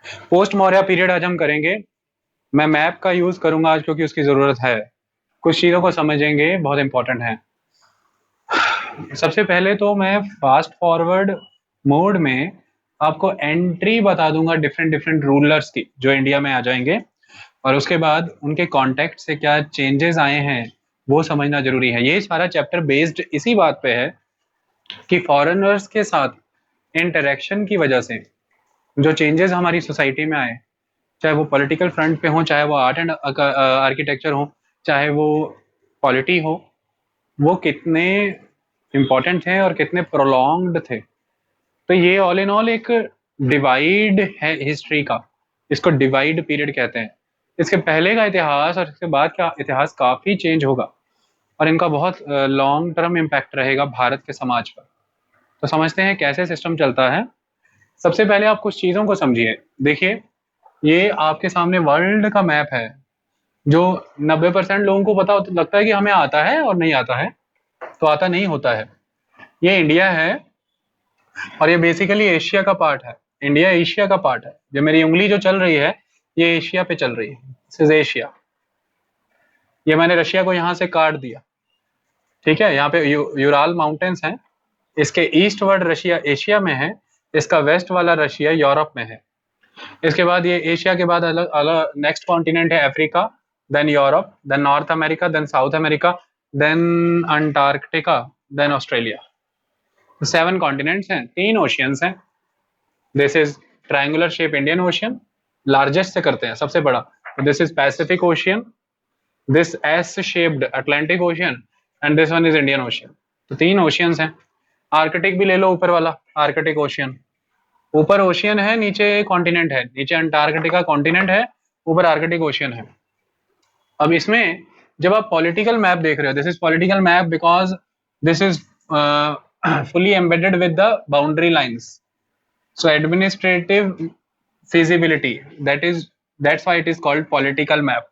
Post Maurya period आज हम करेंगे। मैं मैप का यूज करूंगा आज क्योंकि उसकी जरूरत है। कुछ चीजों को समझेंगे, बहुत इंपॉर्टेंट है। सबसे पहले तो मैं फास्ट फॉरवर्ड मोड में आपको एंट्री बता दूंगा डिफरेंट डिफरेंट रूलर्स की जो इंडिया में आ जाएंगे, और उसके बाद उनके कॉन्टेक्ट से क्या चेंजेस आए हैं वो समझना जरूरी है। ये सारा चैप्टर बेस्ड इसी बात पे है कि फॉरेनर्स के साथ इंटरेक्शन की वजह से जो चेंजेस हमारी सोसाइटी में आए, चाहे वो पॉलिटिकल फ्रंट पे हो, चाहे वो आर्ट एंड आर्किटेक्चर हो, चाहे वो पॉलिटी हो, वो कितने इम्पोर्टेंट थे और कितने प्रोलॉन्ग्ड थे। तो ये ऑल इन ऑल एक डिवाइड है हिस्ट्री का, इसको डिवाइड पीरियड कहते हैं। इसके पहले का इतिहास और इसके बाद का इतिहास काफी चेंज होगा और इनका बहुत लॉन्ग टर्म इम्पैक्ट रहेगा भारत के समाज पर। तो समझते हैं कैसे सिस्टम चलता है। सबसे पहले आप कुछ चीजों को समझिए। देखिए, ये आपके सामने वर्ल्ड का मैप है जो 90% लोगों को पता लगता है कि हमें आता है और नहीं आता है, तो आता नहीं होता है। ये इंडिया है और ये बेसिकली एशिया का पार्ट है। इंडिया एशिया का पार्ट है। जो मेरी उंगली जो चल रही है ये एशिया पे चल रही है, दिस इज एशिया। ये मैंने रशिया को यहाँ से काट दिया, ठीक है। यहाँ पे यूराल माउंटेन्स हैं, इसके ईस्ट वर्ड रशिया एशिया में है, इसका वेस्ट वाला रशिया यूरोप में है। इसके बाद ये एशिया के बाद अलग अलग नेक्स्ट कॉन्टिनेंट है Africa, then Europe, then North America, then South America, then Antarctica, then Australia. 7 continents हैं, 3 ओशियंस हैं। This is triangular shape Indian Ocean, largest से करते हैं सबसे बड़ा। This is Pacific Ocean, this S shaped Atlantic Ocean, and this one is Indian Ocean. तो 3 oceans हैं। Arctic भी ले लो, ऊपर वाला आर्कटिक ओशियन। ऊपर ओशियन है, नीचे कॉन्टिनेंट है, नीचे अंटार्कटिका कॉन्टिनेंट है, ऊपर आर्कटिक ओशियन है। अब इसमें जब आप पॉलिटिकल मैप देख रहे हो, this is political map because this is fully embedded with the boundary lines. So administrative feasibility, that's why it is called political map.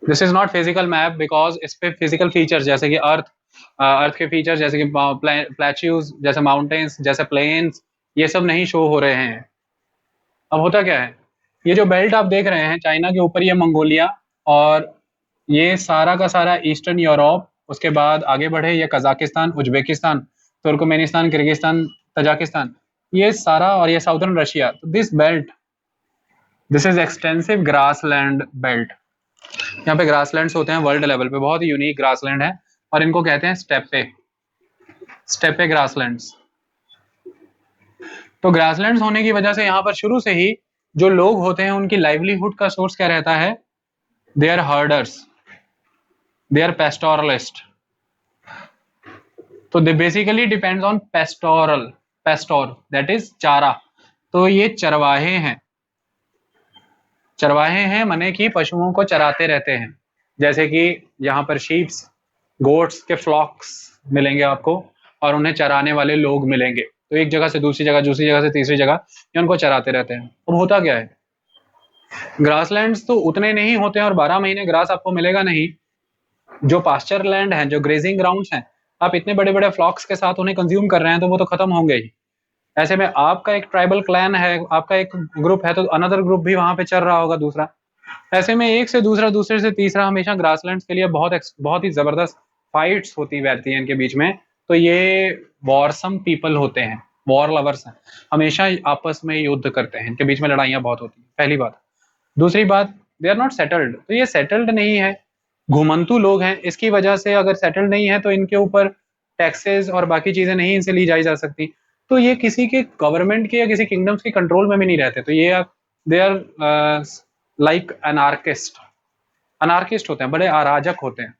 This is not physical map because इस पे physical features जैसे कि अर्थ के feature जैसे कि plateaus, जैसे mountains, जैसे planes, ये सब नहीं शो हो रहे हैं। अब होता क्या है, ये जो बेल्ट आप देख रहे हैं चाइना के ऊपर, ये मंगोलिया, और ये सारा का सारा ईस्टर्न यूरोप, उसके बाद आगे बढ़े ये Kazakhstan, Uzbekistan, Turkmenistan, Kyrgyzstan, Tajikistan, ये सारा, और ये साउथर्न रशिया। तो this belt, this is extensive grassland belt. यहाँ पे ग्रासलैंड्स होते हैं वर्ल्ड लेवल पे, बहुत ही यूनिक ग्रासलैंड है, और इनको कहते हैं स्टेपे, स्टेपे ग्रासलैंड्स। तो ग्रासलैंड्स होने की वजह से यहाँ पर शुरू से ही जो लोग होते हैं उनकी लाइवलीहुड का सोर्स क्या रहता है, they are herders, they are pastoralist. तो they basically depends on pastoral, pastor that is चारा। तो ये चरवाहे हैं, चरवाहे हैं माने कि पशुओं को चराते रहते हैं। जैसे कि यहाँ पर शीप्स, गोट्स के फ्लॉक्स मिलेंगे आपको, और उन्हें चराने वाले लोग मिलेंगे। तो एक जगह से दूसरी जगह, दूसरी जगह से तीसरी जगह, ये उनको चराते रहते हैं। अब होता क्या है, ग्रासलैंड्स तो उतने नहीं होते हैं और 12 महीने ग्रास आपको मिलेगा नहीं। जो पास्चर लैंड है, जो ग्रेजिंग ग्राउंड्स हैं, आप इतने बड़े बड़े फ्लॉक्स के साथ उन्हें कंज्यूम कर रहे हैं तो वो तो खत्म होंगे ही। ऐसे में आपका एक ट्राइबल क्लैन है, आपका एक ग्रुप है, तो अनदर ग्रुप भी वहां पे चल रहा होगा दूसरा। ऐसे में एक से दूसरा, दूसरे से तीसरा, हमेशा ग्रासलैंड्स के लिए बहुत ही जबरदस्त फाइट्स होती रहती हैं इनके बीच में। तो ये वॉरसम पीपल होते हैं, वॉर लवर्स हैं, हमेशा आपस में युद्ध करते हैं, इनके बीच में लड़ाइयाँ बहुत होती हैं, पहली बात। दूसरी बात, दे आर नॉट सेटल्ड। तो ये सेटल्ड नहीं है, घुमंतु लोग हैं। इसकी वजह से अगर सेटल्ड नहीं है तो इनके ऊपर टैक्सेस और बाकी चीजें नहीं इनसे ली जाई जा सकती। तो ये किसी के गवर्नमेंट के या किसी किंगडम्स के कंट्रोल में भी नहीं रहते। तो ये they are like anarchist, anarchist होते हैं, बड़े अराजक होते हैं।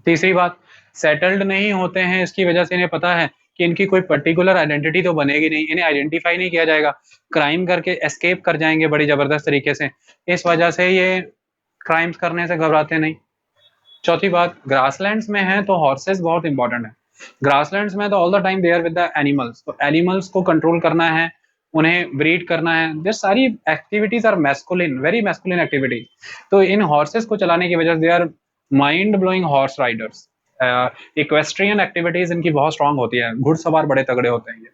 तीसरी बात, सेटल्ड नहीं होते हैं, इसकी वजह से इन्हें पता है कि इनकी कोई पर्टिकुलर आइडेंटिटी तो बनेगी नहीं, इन्हें आइडेंटिफाई नहीं किया जाएगा, क्राइम करके एस्केप कर जाएंगे बड़ी जबरदस्त तरीके से। इस वजह से ये क्राइम्स करने से घबराते नहीं। चौथी बात, ग्रासलैंड्स में है तो हॉर्सेस बहुत इंपॉर्टेंट है। ग्रासलैंड्स में तो all the time they are with the animals, तो एनिमल्स को कंट्रोल करना है, उन्हें ब्रीड करना है। ये सारी activities are masculine, very masculine activities. तो इन हॉर्सेस को चलाने की वजह से they are mind blowing horse riders. Equestrian activities इनकी बहुत स्ट्रांग होती है, घुड़सवार बड़े तगड़े होते हैं ये।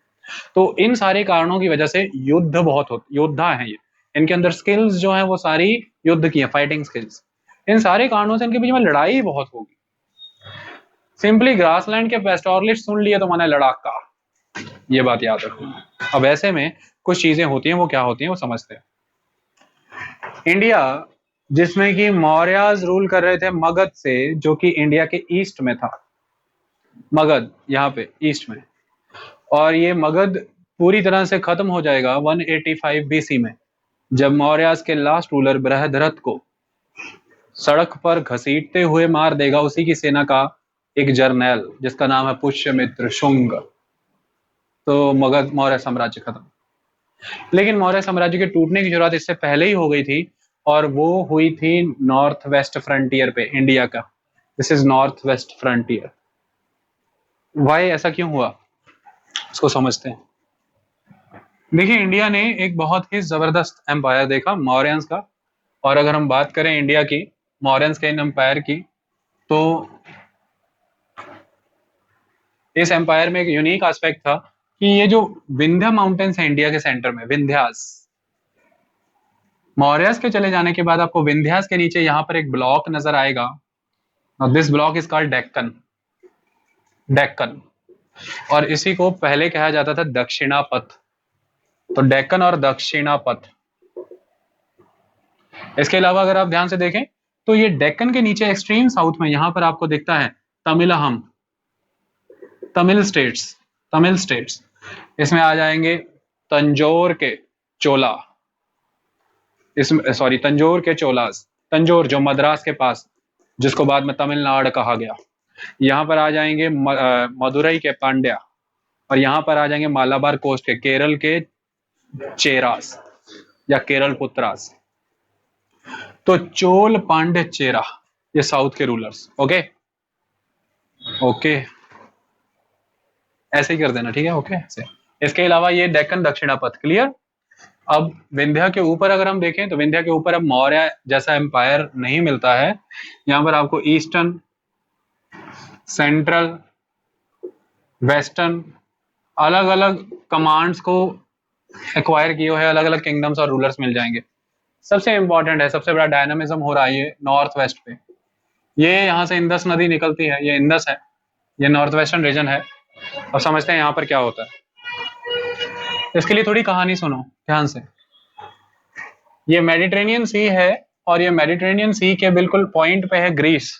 तो इन सारे कारणों की वजह से युद्ध बहुत होते, योद्धा हैं ये, इनके अंदर स्किल्स जो है वो सारी युद्ध की है, फाइटिंग स्किल्स। इन सारे कारणों से इनके बीच में लड़ाई बहुत होगी। सिंपली ग्रासलैंड के पेस्टोरलिस्ट सुन लिए तो माना लड़ाका, ये बात याद रखो। अब ऐसे में कुछ चीजें होती हैं, वो क्या होती हैं वो समझते हैं। इंडिया जिसमें कि मौर्याज रूल कर रहे थे मगध से, जो कि इंडिया के ईस्ट में था, मगध यहाँ पे ईस्ट में, और ये मगध पूरी तरह से खत्म हो जाएगा 185 बीसी में, जब मौर्याज के लास्ट रूलर बृहद्रथ को सड़क पर घसीटते हुए मार देगा उसी की सेना का एक जर्नैल जिसका नाम है पुष्यमित्र शुंग। तो मगध मौर्य साम्राज्य खत्म। लेकिन मौर्य साम्राज्य के टूटने की शुरुआत इससे पहले ही हो गई थी, और वो हुई थी नॉर्थ वेस्ट फ्रंटियर पे इंडिया का। This is North West Frontier. Why ऐसा क्यों हुआ इसको समझते हैं। देखिए, इंडिया ने एक बहुत ही जबरदस्त एम्पायर देखा मौर्यंस का, और अगर हम बात करें इंडिया की मौर्यंस के इन एम्पायर की, तो इस एम्पायर में एक यूनिक एस्पेक्ट था कि ये जो विंध्य माउंटेन्स है इंडिया के सेंटर में, विंध्यास, मौर्यस के चले जाने के बाद आपको विंध्यास के नीचे यहाँ पर एक ब्लॉक नजर आएगा। This block is called Deccan, Deccan, और इसी को पहले कहा जाता था दक्षिणापथ। तो डेक्कन और दक्षिणापथ। इसके अलावा अगर आप ध्यान से देखें तो ये डेक्कन के नीचे एक्सट्रीम साउथ में यहां पर आपको दिखता है तमिलहम, तमिल स्टेट्स, तमिल स्टेट्स। इसमें आ जाएंगे तंजौर के चोला, इसमें सॉरी तंजौर के चोलास, तंजौर जो मद्रास के पास, जिसको बाद में तमिलनाडु कहा गया। यहाँ पर आ जाएंगे मदुरई के पांड्या, और यहाँ पर आ जाएंगे मालाबार कोस्ट के केरल के चेरास या केरल पुत्रास। तो चोल पांड्य चेरा ये साउथ के रूलर्स। ओके ओके, ऐसे ही कर देना, ठीक है। ओके ऐसे। इसके अलावा ये डेक्कन दक्षिणापथ, क्लियर। अब विंध्या के ऊपर अगर हम देखें तो विंध्या के ऊपर अब मौर्य जैसा एम्पायर नहीं मिलता है। यहाँ पर आपको ईस्टर्न, सेंट्रल, वेस्टर्न अलग अलग कमांड्स को एक्वायर किए हुए अलग अलग किंगडम्स और रूलर्स मिल जाएंगे। सबसे इंपॉर्टेंट है, सबसे बड़ा डायनामिज्म हो रहा है ये नॉर्थ वेस्ट पे। ये यहाँ से इंदस नदी निकलती है, ये इंदस है, ये नॉर्थ वेस्टर्न रीजन है। अब समझते हैं यहाँ पर क्या होता है। इसके लिए थोड़ी कहानी सुनो ध्यान से। ये मेडिटेरेनियन सी है, और ये मेडिटेरेनियन सी के बिल्कुल पॉइंट पे है ग्रीस,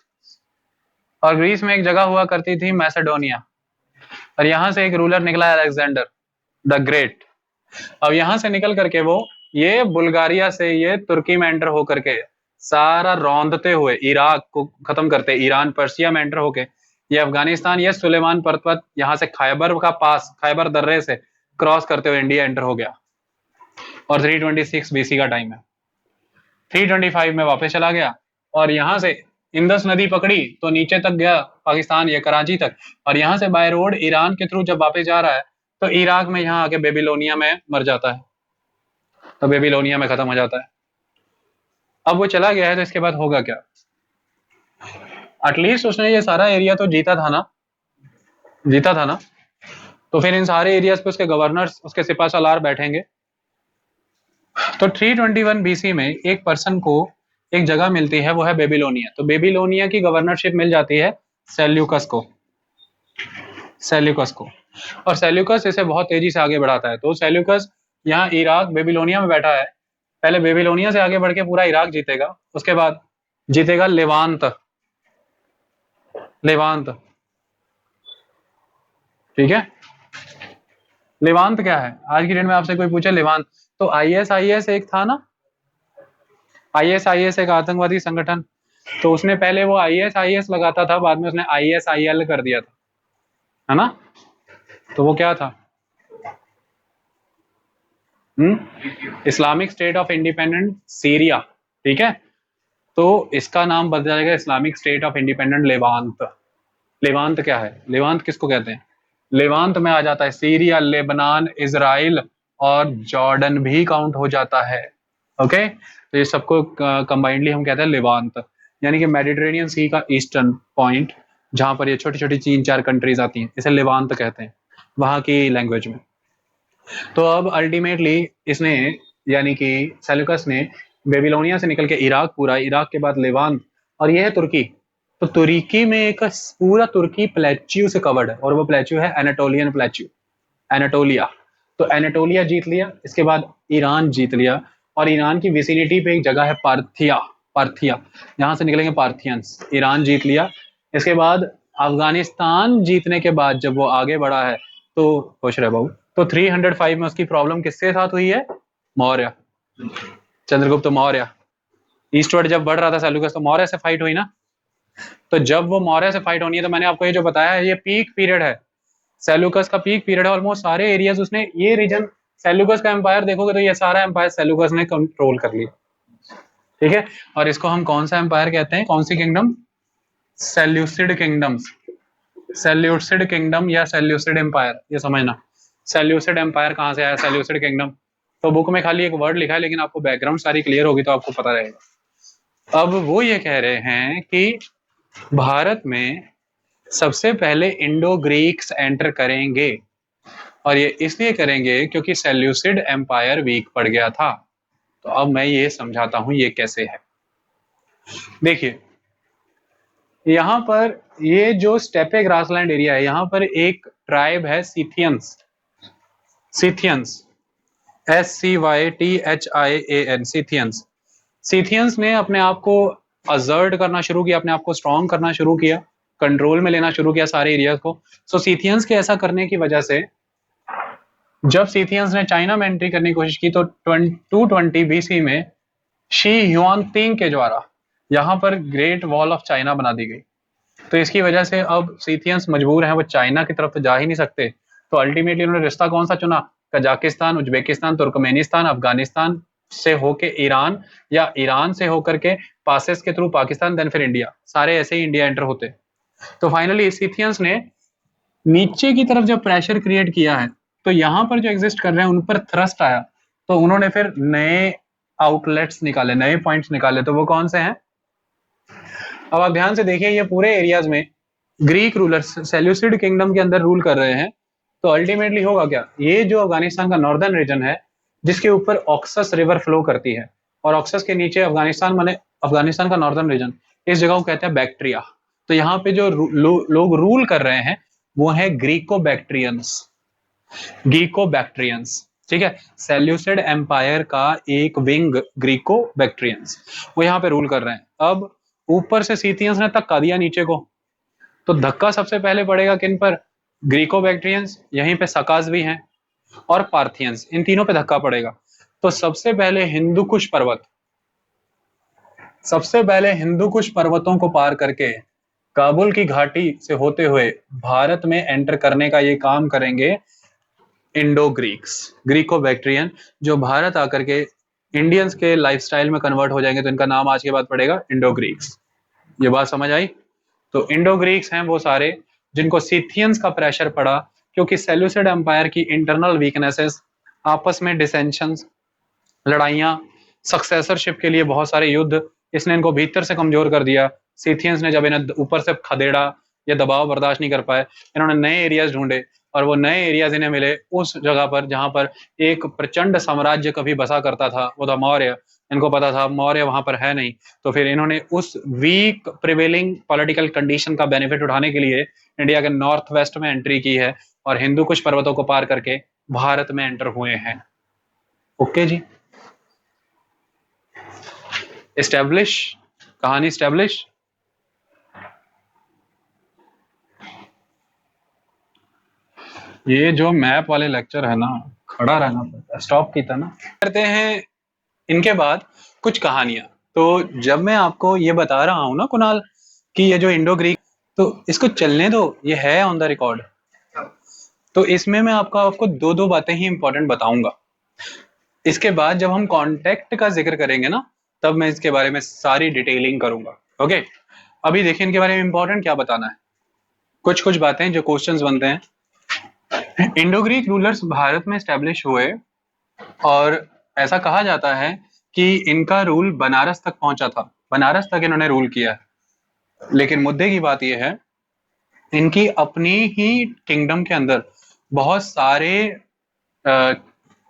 और ग्रीस में एक जगह हुआ करती थी मैसेडोनिया, और यहां से एक रूलर निकला अलेक्जेंडर द ग्रेट। अब यहां से निकल करके वो ये बुल्गारिया से ये तुर्की में एंटर होकर के सारा रौंदते हुए इराक को खत्म करते, ईरान पर्सिया में एंटर होके ये अफगानिस्तान, ये सुलेमान पर्वत, यहाँ से खैबर का पास, खैबर दर्रे से क्रॉस करते हुए इंडिया एंटर हो गया, और 326 बीसी का टाइम है। 325 में वापस चला गया, और यहां से इंदस नदी पकड़ी तो नीचे तक गया पाकिस्तान, ये कराची तक, और यहां से बाय रोड ईरान के थ्रू जब वापस जा रहा है तो इराक में यहाँ आके बेबीलोनिया में मर जाता है, तो बेबीलोनिया में खत्म हो जाता है। अब वो चला गया है तो इसके बाद होगा क्या। एटलीस्ट उसने ये सारा एरिया तो जीता था ना, जीता था ना, तो फिर इन सारे एरियाज पे उसके गवर्नर्स, उसके सिपा सालार बैठेंगे। तो 321 बीसी में एक पर्सन को एक जगह मिलती है, वो है बेबीलोनिया। तो बेबीलोनिया की गवर्नरशिप मिल जाती है सेल्यूकस को, सेल्यूकस को, और सेल्यूकस इसे बहुत तेजी से आगे बढ़ाता है। तो सेल्यूकस यहाँ इराक बेबीलोनिया में बैठा है, पहले बेबीलोनिया से आगे बढ़ के पूरा इराक जीतेगा, उसके बाद जीतेगा लेवांत, लेवांत, ठीक है। लेवांत क्या है, आज की डेट में आपसे कोई पूछे लेवांत, तो आईएस एक था ना, आईएस एक आतंकवादी संगठन, तो उसने पहले वो आईएस लगाता था, बाद में उसने ISIL कर दिया था, है ना। तो वो क्या था, Islamic state of independent Syria, ठीक है। तो इसका नाम बदल जाएगा Islamic state of independent Levant. Levant क्या है, लेवांत किसको कहते हैं, लेवांत में आ जाता है सीरिया, लेबनान, इजराइल और जॉर्डन भी काउंट हो जाता है। ओके, तो ये सबको कंबाइंडली हम कहते हैं लेवांत, यानी कि मेडिटेरेनियन सी का ईस्टर्न पॉइंट, जहां पर ये छोटी छोटी 3-4 कंट्रीज आती हैं, इसे लेवांत कहते हैं वहां की लैंग्वेज में। तो अब अल्टीमेटली इसने यानी कि सेल्यूकस ने बेबीलोनिया से निकल के इराक, पूरा इराक के बाद लेवांत, और ये है तुर्की। तो तुर्की में एक पूरा तुर्की प्लेच्यू से कवर्ड है, और वो प्लेच्यू है एनाटोलियन प्लेच्यू, एनाटोलिया। तो एनाटोलिया जीत लिया, इसके बाद ईरान जीत लिया, और ईरान की विसिनिटी पे एक जगह है पार्थिया, पार्थिया, यहाँ से निकलेंगे पार्थियंस। ईरान जीत लिया। इसके बाद अफगानिस्तान जीतने के बाद जब वो आगे बढ़ा है, तो खुश रहे बाबू, तो 305 में उसकी प्रॉब्लम किसके साथ हुई है? मौर्य, चंद्रगुप्त मौर्य। ईस्टवर्ड जब बढ़ रहा था सेल्यूकस, तो मौर्य से फाइट हुई ना। तो जब वो मौर्य से फाइट होनी है, तो मैंने आपको ये जो बताया है, ये पीक पीरियड है, सेल्यूकस का पीक पीरियड है। ऑलमोस्ट सारे एरियाज उसने, ये रीजन सेल्यूकस का एम्पायर देखोगे तो ये सारा एम्पायर सेल्यूकस ने कंट्रोल कर लिया, ठीक है। और इसको हम कौन सा एम्पायर कहते हैं, कौन सी kingdom? Seleucid kingdoms, Seleucid kingdom या सेल्यूसिड एम्पायर, ये समझना। सेल्यूसिड एम्पायर कहां से आया, सेल्यूसिड किंगडम? तो बुक में खाली एक वर्ड लिखा है, लेकिन आपको बैकग्राउंड सारी क्लियर होगी तो आपको पता रहेगा। अब वो ये कह रहे हैं कि भारत में सबसे पहले इंडो ग्रीक्स एंटर करेंगे, और ये इसलिए करेंगे क्योंकि सेल्यूसिड एम्पायर वीक पड़ गया था। तो अब मैं ये समझाता हूं ये कैसे है। देखिए, यहां पर ये जो स्टेपे ग्रासलैंड एरिया है, यहां पर एक ट्राइब है Scythians, Scythians, SCYTHIAN, Scythians. Scythians ने अपने आप को असर्ट करना शुरू किया, अपने आप को स्ट्रॉन्ग करना शुरू किया, कंट्रोल में लेना शुरू किया सारे एरियाज को। सो सीथियंस के ऐसा करने की वजह से जब सीथियंस ने चाइना में एंट्री करने की कोशिश की, तो 220 BC में शी ह्यूआनतिंग के द्वारा यहाँ पर ग्रेट वॉल ऑफ चाइना बना दी गई। तो इसकी वजह से अब सीथियंस मजबूर हैं, वो चाइना की तरफ तो जा ही नहीं सकते। तो अल्टीमेटली उन्होंने रिश्ता कौन सा चुना? कजाकिस्तान, उज्बेकिस्तान, तुर्कमेनिस्तान, अफगानिस्तान से होके ईरान, या ईरान से होकर के पासेस के थ्रू पाकिस्तान, देन फिर इंडिया। सारे ऐसे ही इंडिया एंटर होते। तो फाइनली सीथियंस ने नीचे की तरफ जब प्रेशर क्रिएट किया है, तो यहाँ पर जो एग्जिस्ट कर रहे हैं उन पर थ्रस्ट आया, तो उन्होंने फिर नए आउटलेट्स निकाले, नए पॉइंट्स निकाले। तो वो कौन से हैं? अब आप ध्यान से देखिए, ये पूरे एरियाज में ग्रीक रूलर्स सेल्यूसिड किंगडम के अंदर रूल कर रहे हैं। तो अल्टीमेटली होगा क्या, ये जो अफगानिस्तान का नॉर्दर्न रीजन है, जिसके ऊपर ऑक्सस रिवर फ्लो करती है, और ऑक्सस के नीचे अफगानिस्तान, माने अफगानिस्तान का नॉर्दर्न रीजन, इस जगह को कहते हैं बैक्ट्रिया। तो यहाँ पे जो लोग रूल कर रहे हैं वो है ग्रीको बैक्ट्रियंस, ग्रीको बैक्ट्रियंस, ठीक है। सेल्यूसिड एम्पायर का एक विंग ग्रीको बैक्ट्रियंस, वो यहाँ पे रूल कर रहे हैं। अब ऊपर से सीथियंस ने धक्का दिया नीचे को, तो धक्का सबसे पहले पड़ेगा किन पर? ग्रीको बैक्ट्रियंस, यहीं पे सकाज भी हैं, और पार्थियंस, इन तीनों पे धक्का पड़ेगा। तो सबसे पहले हिंदू कुश पर्वत, सबसे पहले हिंदू कुश पर्वतों को पार करके काबुल की घाटी से होते हुए भारत में एंटर करने का ये काम करेंगे इंडो ग्रीक्स, ग्रीको बैक्ट्रियन, जो भारत आकर के इंडियंस के लाइफस्टाइल में कन्वर्ट हो जाएंगे। तो इनका नाम आज के बाद पड़ेगा इंडो ग्रीक्स। ये बात समझ आई? तो इंडो ग्रीक्स हैं वो सारे जिनको सीथियंस का प्रेशर पड़ा, क्योंकि सेल्यूसिड एम्पायर की इंटरनल वीकनेसेस, आपस में डिसेंशंस, लड़ाइयाँ, सक्सेसरशिप के लिए बहुत सारे युद्ध, इसने इनको भीतर से कमजोर कर दिया। सीथियंस ने जब इन्हें ऊपर से खदेड़ा या दबाव बर्दाश्त नहीं कर पाए, इन्होंने नए एरियाज ढूंढे, और वो नए एरियाज इन्हें मिले उस जगह पर जहां पर एक प्रचंड साम्राज्य कभी बसा करता था, वो था मौर्य। इनको पता था मौर्य वहां पर है नहीं, तो फिर इन्होंने उस वीक प्रिवेलिंग पॉलिटिकल कंडीशन का बेनिफिट उठाने के लिए इंडिया के नॉर्थ वेस्ट में एंट्री की है, और हिंदू कुश पर्वतों को पार करके भारत में एंटर हुए हैं। ओके जी, एस्टेब्लिश, कहानी एस्टेब्लिश। ये जो मैप वाले लेक्चर है ना, खड़ा रहना पड़ता है, स्टॉप की तरह करते हैं। इनके बाद कुछ कहानियां। तो जब मैं आपको ये बता रहा हूं ना कुणाल, कि ये जो इंडो ग्रीक, तो इसको चलने दो, ये है ऑन द रिकॉर्ड। तो इसमें मैं आपको दो दो बातें ही इंपॉर्टेंट बताऊंगा। इसके बाद जब हम कॉन्टेक्ट का जिक्र करेंगे ना, तब मैं इसके बारे में सारी डिटेलिंग करूंगा। ओके, अभी देखिए इनके बारे में इंपॉर्टेंट क्या बताना है, कुछ कुछ बातें जो क्वेश्चंस बनते हैं। इंडो ग्रीक रूलर्स भारत में स्टैब्लिश हुए, और ऐसा कहा जाता है कि इनका रूल बनारस तक पहुंचा था, बनारस तक इन्होंने रूल किया है। लेकिन मुद्दे की बात यह है, इनकी अपनी ही किंगडम के अंदर बहुत सारे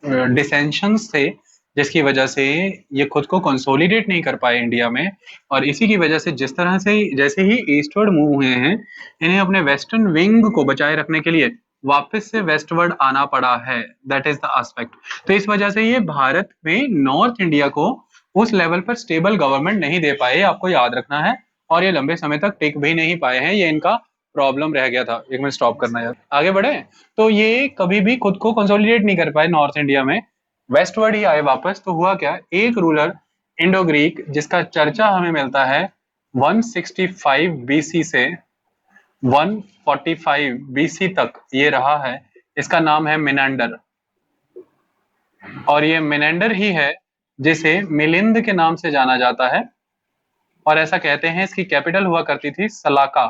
डिसेंशंस थे, जिसकी वजह से ये खुद को कंसोलिडेट नहीं कर पाए इंडिया में, और इसी की वजह से जिस तरह से जैसे ही ईस्टवर्ड मूव हुए हैं, इन्हें अपने वेस्टर्न विंग को बचाए रखने के लिए वापस से वेस्टवर्ड आना पड़ा है। That is the aspect. तो इस वजह से ये भारत में नॉर्थ इंडिया को उस लेवल पर स्टेबल गवर्नमेंट नहीं दे पाए, आपको याद रखना है, और ये लंबे समय तक टिक भी नहीं पाए हैं। ये इनका प्रॉब्लम रह गया था। एक मिनट स्टॉप करना यार, आगे बढ़े। तो ये कभी भी खुद को कंसोलिडेट नहीं कर पाए नॉर्थ इंडिया में, वेस्टवर्ड ही आए वापस। तो हुआ क्या, एक रूलर इंडो ग्रीक जिसका चर्चा हमें मिलता है 165 बीसी से 145 बीसी तक ये रहा है, इसका नाम है मिनेंडर। और ये मिनेंडर ही है जिसे मिलिंद के नाम से जाना जाता है, और ऐसा कहते हैं इसकी कैपिटल हुआ करती थी सलाका।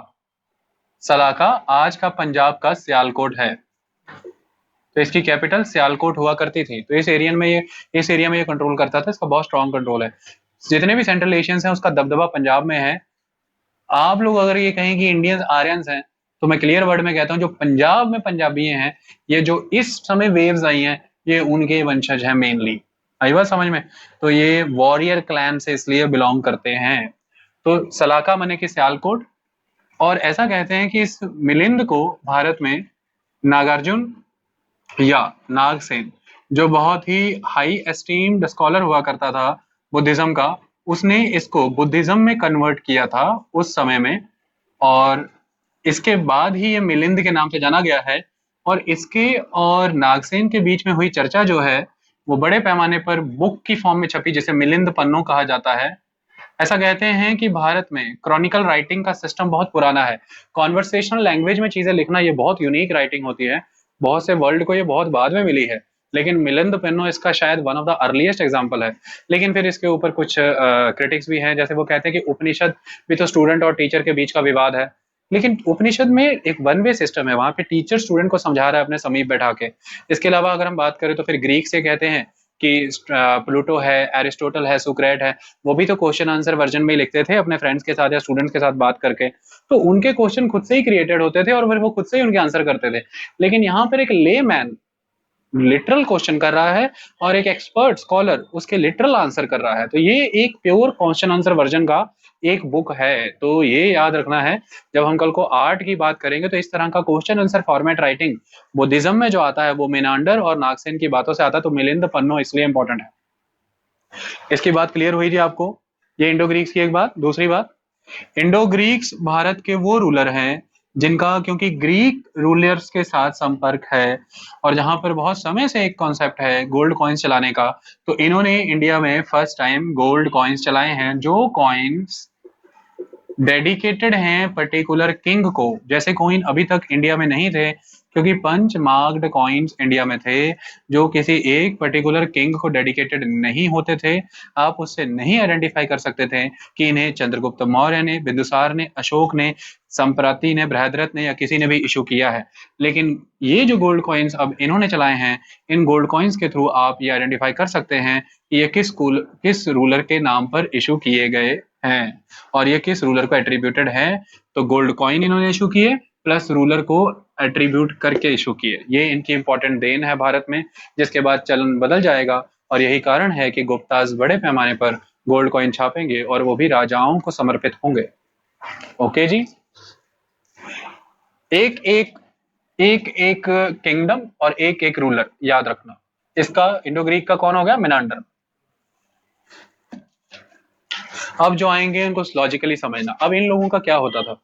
सलाका आज का पंजाब का सियालकोट है, तो इसकी कैपिटल सियालकोट हुआ करती थी। तो इस एरिया में ये कंट्रोल करता था। इसका बहुत स्ट्रॉन्ग कंट्रोल है। जितने भी सेंट्रल एशियंस हैं उसका दबदबा पंजाब में है। आप लोग अगर ये कहें कि इंडियंस आर्यंस हैं, तो मैं क्लियर वर्ड में कहता हूँ जो पंजाब में पंजाबी हैं, ये जो इस समय वेव्स आई हैं, ये उनके वंशज हैं मेनली। आई बात समझ में। तो ये वॉरियर क्लैन से इसलिए बिलोंग करते हैं। तो सलाका मने कि सियालकोट। और ऐसा कहते हैं कि इस मिलिंद को भारत में नागार्जुन या नागसेन, जो बहुत ही हाई एस्टीम्ड स्कॉलर हुआ करता था बुद्धिज्म का, उसने इसको बुद्धिज्म में कन्वर्ट किया था उस समय में, और इसके बाद ही ये मिलिंद के नाम से जाना गया है। और इसके और नागसेन के बीच में हुई चर्चा जो है, वो बड़े पैमाने पर बुक की फॉर्म में छपी, जिसे मिलिंद पन्नो कहा जाता है। ऐसा कहते हैं कि भारत में क्रॉनिकल राइटिंग का सिस्टम बहुत पुराना है। कॉन्वर्सेशनल लैंग्वेज में चीजें लिखना ये बहुत यूनिक राइटिंग होती है। बहुत से वर्ल्ड को ये बहुत बाद में मिली है, लेकिन मिलिंद पेन्नो इसका शायद one of the earliest example है। लेकिन फिर इसके ऊपर कुछ क्रिटिक्स भी हैं, जैसे वो कहते हैं कि उपनिषद भी तो स्टूडेंट और टीचर के बीच का विवाद है। लेकिन उपनिषद में एक वन वे सिस्टम है, वहां पे टीचर स्टूडेंट को समझा रहा है अपने समीप बैठा के। इसके अलावा अगर हम बात करें तो फिर ग्रीक से कहते हैं कि प्लूटो है, एरिस्टोटल है, सुक्रेट है, वो भी तो क्वेश्चन आंसर वर्जन में ही लिखते थे अपने फ्रेंड्स के साथ या स्टूडेंट्स के साथ बात करके। तो उनके क्वेश्चन खुद से ही क्रिएटेड होते थे और फिर वो खुद से ही उनके आंसर करते थे। लेकिन यहाँ पर एक ले मैन लिटरल क्वेश्चन कर रहा है और एक एक्सपर्ट स्कॉलर उसके लिटरल आंसर कर रहा है। तो ये एक प्योर क्वेश्चन आंसर वर्जन का एक बुक है। तो ये याद रखना है, जब हम कल को आर्ट की बात करेंगे तो इस तरह का question answer format writing Buddhism में जो आता है वो मिनांडर और नागसेन की बातों से आता है। तो मिलिंद पन्नो इसलिए इंपॉर्टेंट है। इसकी बात क्लियर हुई थी आपको। ये इंडो ग्रीक्स की एक बात। दूसरी बात, इंडो ग्रीक्स भारत के वो रूलर हैं जिनका क्योंकि ग्रीक रूलर्स के साथ संपर्क है, और जहां पर बहुत समय से एक कॉन्सेप्ट है गोल्ड कॉइन्स चलाने का, तो इन्होंने इंडिया में फर्स्ट टाइम गोल्ड कॉइन्स चलाए हैं, जो कॉइन्स डेडिकेटेड हैं पर्टिकुलर किंग को। जैसे कॉइन अभी तक इंडिया में नहीं थे, क्योंकि पंच मार्क्ड कॉइन्स इंडिया में थे जो किसी एक पर्टिकुलर किंग को डेडिकेटेड नहीं होते थे। आप उससे नहीं आइडेंटिफाई कर सकते थे कि इन्हें चंद्रगुप्त मौर्य ने, बिंदुसार ने, अशोक ने, संप्राति ने, बृहद्रथ ने या किसी ने भी इशू किया है। लेकिन ये जो गोल्ड कॉइन्स अब इन्होंने चलाए हैं, इन गोल्ड कॉइन्स के थ्रू आप ये आइडेंटिफाई कर सकते हैं कि ये किस रूलर के नाम पर इशू किए गए हैं और ये किस रूलर को एट्रीब्यूटेड है। तो गोल्ड कॉइन इन्होंने इशू किए प्लस रूलर को एट्रीब्यूट करके इशू किए। ये इनकी इंपॉर्टेंट देन है भारत में, जिसके बाद चलन बदल जाएगा। और यही कारण है कि गुप्ताज बड़े पैमाने पर गोल्ड कॉइन छापेंगे और वो भी राजाओं को समर्पित होंगे। ओके जी। एक एक किंगडम और एक एक रूलर याद रखना। इसका इंडो ग्रीक का कौन हो गया? मिनांडर। अब जो आएंगे उनको लॉजिकली समझना। अब इन लोगों का क्या होता था,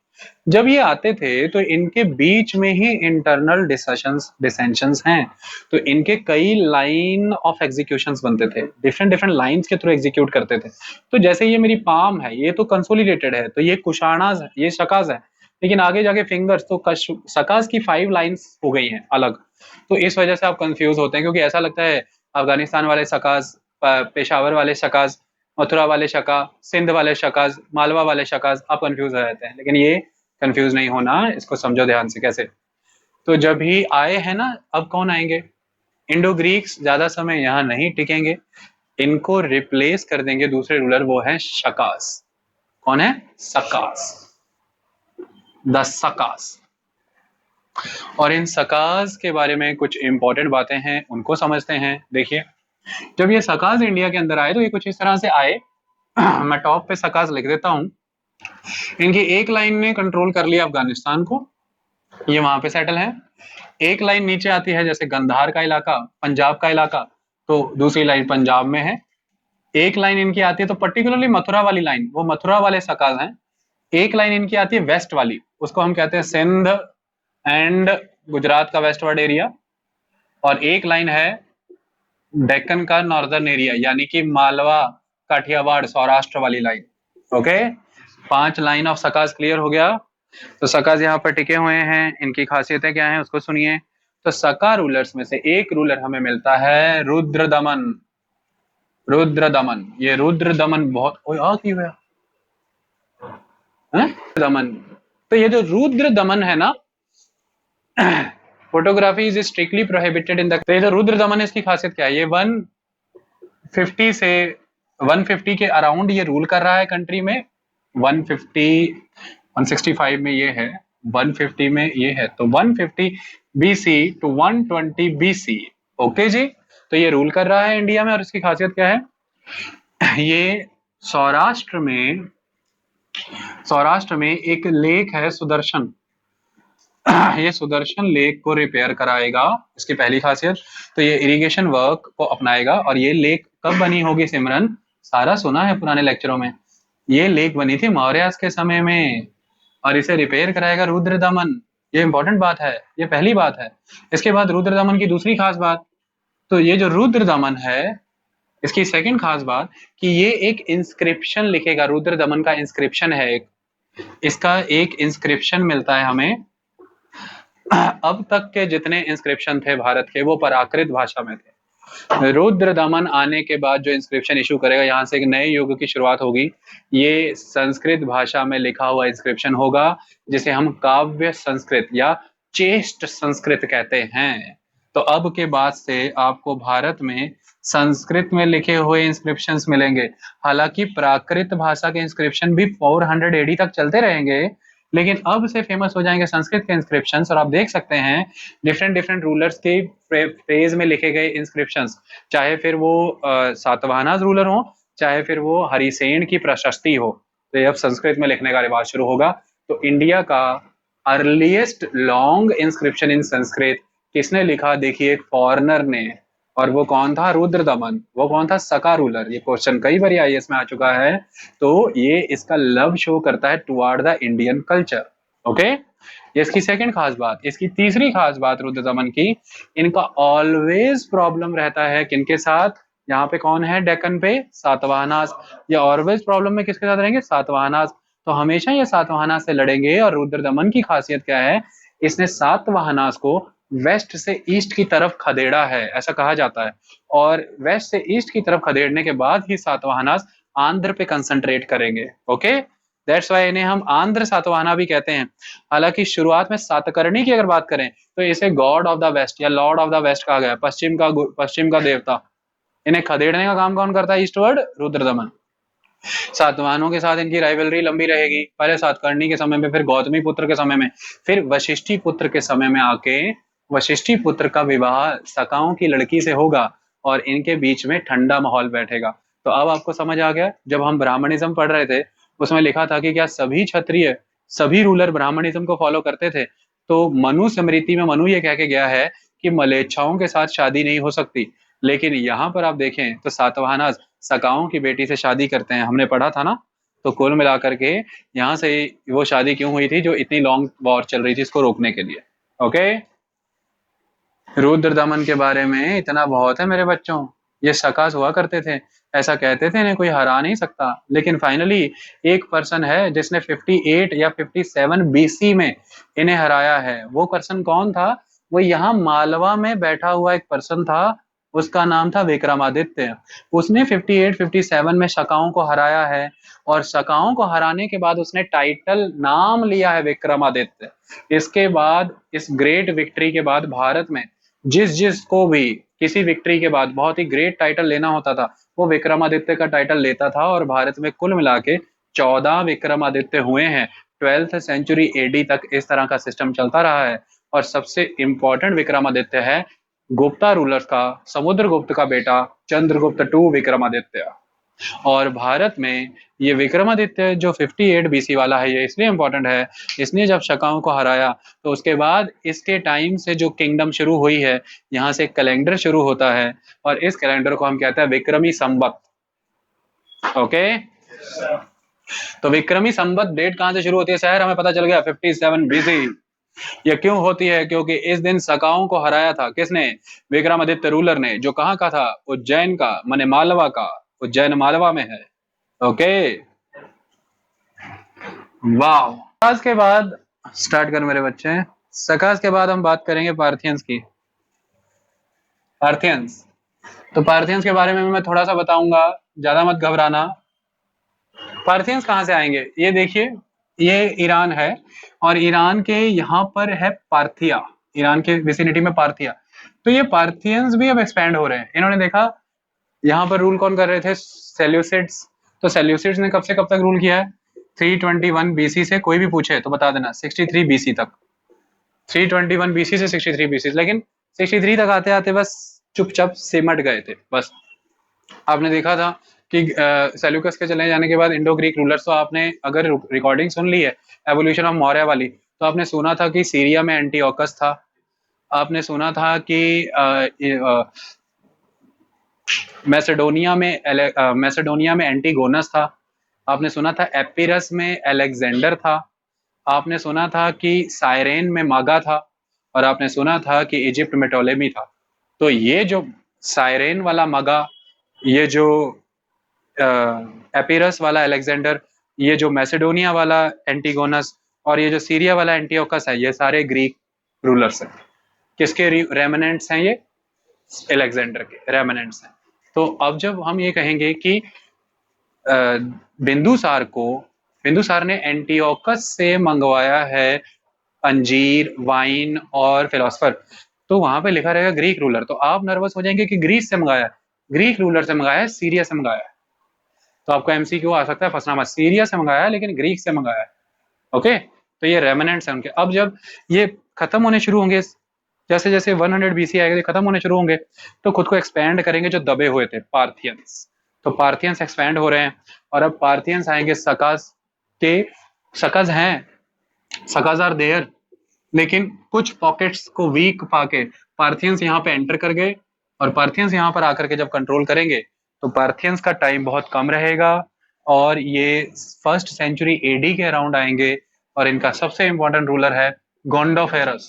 जब ये आते थे तो इनके बीच में ही इंटरनल डिसेंशंस हैं। तो इनके कई लाइन ऑफ एग्जीक्यूशंस बनते थे, डिफरेंट डिफरेंट लाइंस के थ्रू एग्जीक्यूट करते थे। तो जैसे ये मेरी पाम है, ये तो कंसोलिडेटेड है, तो ये कुशाणाज है, ये शकाज है। लेकिन आगे जाके फिंगर्स तो शकाज की 5 लाइंस हो गई हैं अलग। तो इस वजह से आप कंफ्यूज होते हैं, क्योंकि ऐसा लगता है अफगानिस्तान वाले शकाज, पेशावर वाले शकाज, मथुरा वाले शका, सिंध वाले शकाज, मालवा वाले शकाज, आप कंफ्यूज हो जाते हैं। लेकिन ये कंफ्यूज नहीं होना, इसको समझो ध्यान से कैसे। तो जब ही आए हैं ना, अब कौन आएंगे? इंडो ग्रीक्स ज्यादा समय यहाँ नहीं टिकेंगे, इनको रिप्लेस कर देंगे दूसरे रूलर, वो है शकास। कौन है? सकास, द सकास। और इन सकास के बारे में कुछ इंपॉर्टेंट बातें हैं, उनको समझते हैं। देखिए, जब ये सकाज इंडिया के अंदर आए तो ये कुछ इस तरह से आए। मैं टॉप पे सकाज लिख देता हूं। इनकी एक लाइन ने कंट्रोल कर लिया अफगानिस्तान को, ये वहां पे सेटल है। एक लाइन नीचे आती है जैसे गंधार का इलाका, पंजाब का इलाका, तो दूसरी लाइन पंजाब में है। एक लाइन इनकी आती है तो पर्टिकुलरली मथुरा वाली लाइन, वो मथुरा वाले सकाज हैं। एक लाइन इनकी आती है वेस्ट वाली, उसको हम कहते हैं सिंध एंड गुजरात का वेस्टवर्ड एरिया। और एक लाइन है डेक्कन का नॉर्दर्न एरिया, यानी कि मालवा, काठियावाड़, सौराष्ट्र वाली line. Okay, 5 line of Sakas clear हो गया। तो सकाज यहाँ पर टिके हुए हैं, इनकी खासियतें क्या हैं उसको सुनिए। तो सका रूलर्स में से एक रूलर हमें मिलता है रुद्रदमन। रुद्रदमन, ये रुद्रदमन बहुत की हुआ है दमन। तो ये जो रुद्रदमन है ना, photography is strictly prohibited in the. तो ये जो रुद्रदमन है इसकी खासियत क्या है, ये 150 से 150 के अराउंड ये रूल कर रहा है कंट्री में। 150 165 में ये है, 150 में ये है, तो 150 BC to 120 BC। ओके जी, तो ये रूल कर रहा है इंडिया में। और इसकी खासियत क्या है, ये सौराष्ट्र में एक लेक है सुदर्शन। ये सुदर्शन लेक को रिपेयर कराएगा, इसकी पहली खासियत। तो ये इरिगेशन वर्क को अपनाएगा। और ये लेक कब बनी होगी सिमरन, सारा सुना है पुराने लेक्चरों में, ये लेक बनी थी मौर्य के समय में। और इसे रिपेयर कराएगा रुद्रदमन, ये इंपॉर्टेंट बात है, ये पहली बात है। इसके बाद रुद्रदमन की दूसरी खास बात, तो ये जो रुद्रदमन है इसकी सेकंड खास बात कि ये एक इंस्क्रिप्शन लिखेगा। रुद्रदमन का इंस्क्रिप्शन है एक, इसका एक इंस्क्रिप्शन मिलता है हमें। अब तक के जितने इंस्क्रिप्शन थे भारत के वो प्राकृत भाषा में थे। रुद्रदमन आने के बाद जो इंस्क्रिप्शन इशू करेगा, यहाँ से एक नए युग की शुरुआत होगी। ये संस्कृत भाषा में लिखा हुआ इंस्क्रिप्शन होगा, जिसे हम काव्य संस्कृत या चेष्ट संस्कृत कहते हैं। तो अब के बाद से आपको भारत में संस्कृत में लिखे हुए इंस्क्रिप्शंस मिलेंगे। हालांकि प्राकृत भाषा के इंस्क्रिप्शन भी 400 AD तक चलते रहेंगे, लेकिन अब से फेमस हो जाएंगे संस्कृत के इंस्क्रिप्शंस। और आप देख सकते हैं डिफरेंट रूलर्स के फ्रेज में लिखे गए इंस्क्रिप्शंस, चाहे फिर वो सातवाहनाज रूलर हो, चाहे फिर वो हरिसेन की प्रशस्ति हो। तो ये अब संस्कृत में लिखने का रिवाज शुरू होगा। तो इंडिया का अर्लीस्ट लॉन्ग इंस्क्रिप्शन इन संस्कृत किसने लिखा, देखिए एक फॉरनर ने। और वो कौन था, रुद्रदमन। वो कौन था, सका रूलर। ये क्वेश्चन कई बार IAS में आ चुका है। तो ये इसका लव शो करता है toward the Indian culture. Okay, ये इसकी सेकंड खास बात। इसकी तीसरी खास बात रुद्रदमन की, इनका ऑलवेज प्रॉब्लम रहता है किनके साथ, यहाँ पे कौन है डेक्कन पे, सातवाहनास। ये ऑलवेज प्रॉब्लम में किसके साथ रहेंगे, सातवाहनास। तो हमेशा ये सातवाहनास से लड़ेंगे। और रुद्रदमन की खासियत क्या है, इसने सातवाहनास को वेस्ट से ईस्ट की तरफ खदेड़ा है, ऐसा कहा जाता है। और वेस्ट से ईस्ट की तरफ खदेड़ने के बाद ही सातवाहनास आंध्र पे कंसंट्रेट करेंगे। ओके, दैट्स वाई इन्हें हम आंध्र सातवाहना भी कहते हैं। हालांकि शुरुआत में सातकर्णी की अगर बात करें तो इसे गॉड ऑफ द वेस्ट या लॉर्ड ऑफ द वेस्ट कहा गया, पश्चिम का देवता। इन्हें खदेड़ने का काम कौन करता है, ईस्टवर्ड, रुद्रदमन। सातवाहनों के साथ इनकी राइवलरी लंबी रहेगी, पहले सातकर्णी के समय में, फिर गौतमी पुत्र के समय में, फिर वशिष्ठी पुत्र के समय में आके वशिष्ठी पुत्र का विवाह सकाओं की लड़की से होगा और इनके बीच में ठंडा माहौल बैठेगा। तो अब आपको समझ आ गया, जब हम ब्राह्मणिज्म पढ़ रहे थे उसमें लिखा था कि क्या सभी क्षत्रिय, सभी रूलर ब्राह्मणिज्म को फॉलो करते थे। तो मनु स्मृति में मनु ये कह के गया है कि मलेच्छाओं के साथ शादी नहीं हो सकती। लेकिन यहाँ पर आप देखें तो सातवाहना सकाओं की बेटी से शादी करते हैं, हमने पढ़ा था ना। तो कुल मिलाकर के यहाँ से वो शादी क्यों हुई थी, जो इतनी लॉन्ग वॉर चल रही थी इसको रोकने के लिए। ओके, रुद्रदमन के बारे में इतना बहुत है मेरे बच्चों। ये सकास हुआ करते थे, ऐसा कहते थे इन्हें कोई हरा नहीं सकता। लेकिन फाइनली एक पर्सन है जिसने 58 या 57 BC में इन्हें हराया है। वो पर्सन कौन था, वो यहाँ मालवा में बैठा हुआ एक पर्सन था, उसका नाम था विक्रमादित्य। उसने 58-57 में शकाओं को हराया है। और शकाओं को हराने के बाद उसने टाइटल नाम लिया है विक्रमादित्य। इसके बाद, इस ग्रेट विक्ट्री के बाद भारत में जिसको भी किसी विक्ट्री के बाद बहुत ही ग्रेट टाइटल लेना होता था, वो विक्रमादित्य का टाइटल लेता था। और भारत में कुल मिला के 14 विक्रमादित्य हुए हैं। 12th सेंचुरी AD तक इस तरह का सिस्टम चलता रहा है। और सबसे इंपॉर्टेंट विक्रमादित्य है गुप्ता रूलर्स का समुद्रगुप्त का बेटा चंद्रगुप्त टू विक्रमादित्य। और भारत में ये विक्रमादित्य जो 58 बीसी वाला है, ये इसलिए इंपॉर्टेंट है, इसने जब शकाओं को हराया तो उसके बाद इसके टाइम से जो किंगडम शुरू हुई है, यहाँ से कैलेंडर शुरू होता है और इस कैलेंडर को हम कहते हैं विक्रमी संवत। ओके, तो विक्रमी संवत डेट कहां से शुरू होती है शहर, हमें पता चल गया 57 बीसी। ये क्यों होती है, क्योंकि इस दिन सकाओं को हराया था किसने, विक्रमादित्य रूलर ने, जो कहाँ का था, उज्जैन का, माने मालवा का, उज्जैन मालवा में है। ओके, वाह। सकास के बाद स्टार्ट कर मेरे बच्चे, सकास के बाद हम बात करेंगे पार्थियंस की। पार्थियंस, तो पार्थियंस के बारे में मैं थोड़ा सा बताऊंगा, ज्यादा मत घबराना। पार्थियंस कहाँ से आएंगे, ये देखिए, ये ईरान है और ईरान के यहाँ पर है पार्थिया, ईरान के विसिनिटी में पार्थिया। तो ये पार्थियंस भी अब एक्सपैंड हो रहे हैं। इन्होंने देखा यहाँ पर रूल कौन कर रहे थे, सेल्यूसिड्स। तो सेल्यूसिड्स ने कब से कब तक रूल किया है, 321 बीसी से, कोई भी पूछे तो बता देना 63 बीसी तक, 321 बीसी से 63 बीसी, लेकिन 63 तक आते आते बस चुपचाप सिमट गए थे बस। आपने देखा था कि सेल्यूकस के चले जाने के बाद इंडो ग्रीक रूलर्स, तो आपने अगर रिकॉर्डिंग सुन ली है एवोल्यूशन ऑफ मौर्य वाली, तो आपने सुना था कि सीरिया में एंटीओकस था, आपने सुना था कि मैसेडोनिया में एंटीगोनस था, आपने सुना था एपिरस में अलेक्जेंडर था, आपने सुना था कि साइरेन में मागा था, और आपने सुना था कि इजिप्ट में टोलेमी था। तो ये जो साइरेन वाला मागा, ये जो एपिरस वाला अलेक्जेंडर, ये जो मैसेडोनिया वाला एंटीगोनस, और ये जो सीरिया वाला एंटीओकस है, ये सारे ग्रीक रूलर्स हैं। किसके रेमिनेंट्स हैं, ये अलेक्जेंडर के रेमिनेंट्स हैं। तो अब जब हम ये कहेंगे कि बिंदुसार ने एंटीओकस से मंगवाया है अंजीर, वाइन और फिलोसफर, तो वहां पे लिखा रहेगा ग्रीक रूलर, तो आप नर्वस हो जाएंगे कि ग्रीस से मंगाया, ग्रीक रूलर से मंगाया, सीरिया से मंगाया। तो आपको एमसीक्यू आ सकता है, फंसना मत, सीरिया से मंगाया है लेकिन ग्रीक से मंगाया है। ओके, तो ये रेमिनेंट्स हैं उनके। अब जब ये खत्म होने शुरू होंगे, जैसे जैसे 100 बीसी आएगा, खत्म होने शुरू होंगे, तो खुद को एक्सपैंड करेंगे जो दबे हुए थे पार्थियंस। तो पार्थियंस एक्सपैंड हो रहे हैं और अब पार्थियंस आएंगे सकाज के, सकाज हैं, सकाज आर देयर, लेकिन कुछ पॉकेट्स को वीक पाके पार्थियंस यहाँ पे एंटर कर गए, और पार्थियंस यहाँ पर आकर के जब कंट्रोल करेंगे तो पार्थियंस का टाइम बहुत कम रहेगा और ये 1st सेंचुरी एडी के अराउंड आएंगे। और इनका सबसे इंपॉर्टेंट रूलर है गोंडोफेरस।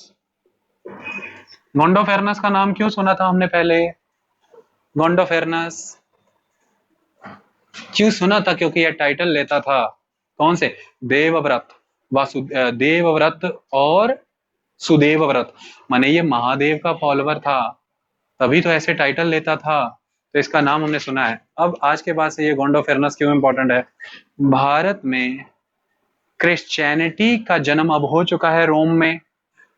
गोंडोफेरनस का नाम क्यों सुना था हमने पहले, गोंडोफेरनस क्यों सुना था, क्योंकि यह टाइटल लेता था कौन से, देवव्रत, देवव्रत और सुदेव व्रत, माने ये महादेव का फॉलोवर था, तभी तो ऐसे टाइटल लेता था, तो इसका नाम हमने सुना है। अब आज के बाद से ये गोंडोफेरनस क्यों इंपॉर्टेंट है, भारत में क्रिश्चियनिटी का जन्म अब हो चुका है रोम में,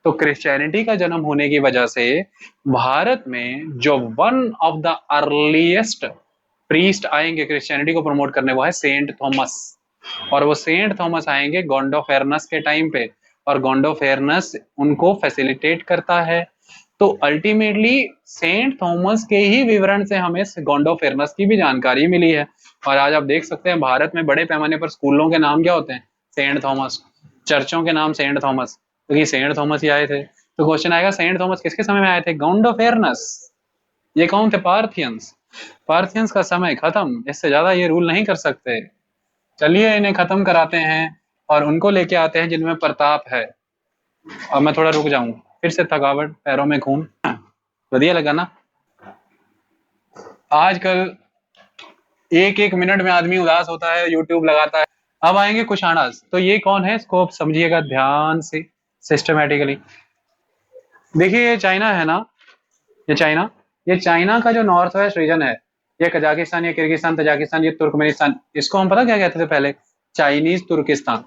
तो क्रिश्चियनिटी का जन्म होने की वजह से भारत में जो one of the earliest priest आएंगे क्रिश्चियनिटी को प्रमोट करने, वो है सेंट थॉमस, और वो सेंट थॉमस आएंगे गोंडोफेरनस के टाइम पे, और गोंडोफेरनस उनको फैसिलिटेट करता है। तो अल्टीमेटली सेंट थॉमस के ही विवरण से हमें गोंडोफेरनस की भी जानकारी मिली है। और आज आप देख सकते हैं भारत में बड़े पैमाने पर स्कूलों के नाम क्या होते हैं, सेंट थॉमस, चर्चों के नाम सेंट थॉमस, क्योंकि सेंट थॉमस ही आए थे। तो क्वेश्चन आएगा सेंट थॉमस किसके समय में आए थे, गोंडोफेरनस। ये कौन थे, पार्थियंस। पार्थियंस का समय खत्म, इससे ज्यादा ये रूल नहीं कर सकते। चलिए इन्हें खत्म कराते हैं और उनको लेके आते हैं जिनमें प्रताप है। और मैं थोड़ा रुक जाऊं, फिर से थकावट, पैरों में खून, बढ़िया लगा ना। आजकल एक एक मिनट में आदमी उदास होता है, यूट्यूब लगाता है। अब आएंगे कुशाणास, तो ये कौन है, इसको आप समझिएगा ध्यान से सिस्टमेटिकली। देखिए ये चाइना है ना, ये चाइना, ये चाइना का जो नॉर्थ वेस्ट रीजन है, ये कजाकिस्तान, ये किर्गिस्तान, तजाकिस्तान, ये तुर्कमेनिस्तान, इसको हम पता क्या कहते थे पहले, चाइनीज तुर्किस्तान,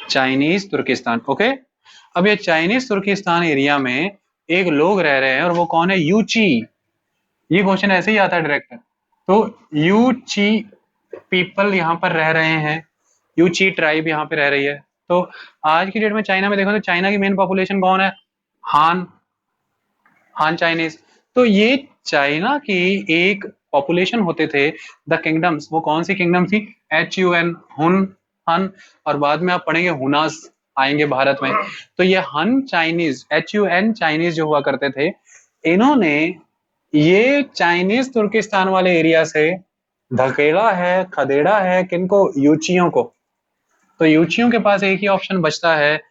चाइनीज तुर्किस्तान। ओके, अब ये चाइनीज तुर्किस्तान एरिया में एक लोग रह रहे हैं और वो कौन है, यूची। ये क्वेश्चन ऐसे ही आता है डायरेक्ट। तो यूची पीपल यहाँ पर रह रहे हैं, यूची ट्राइब यहाँ पे रह रही है। तो आज की डेट में चाइना में देखो तो चाइना की मेन पॉपुलेशन कौन है, हान, हान चाइनीज। तो ये चाइना की एक पॉपुलेशन होते थे द किंगडम्स। वो कौन सी किंगडम थी? HUN, हुन, हन, और बाद में आप पढ़ेंगे हुनास आएंगे भारत में। तो ये हन चाइनीज, HUN चाइनीज जो हुआ करते थे, इन्होंने ये चाइनीज तुर्किस्तान वाले एरिया से धकेला है, खदेड़ा है किनको? यूचियों को। तो यूचियों के पास एक ही ऑप्शन बचता है,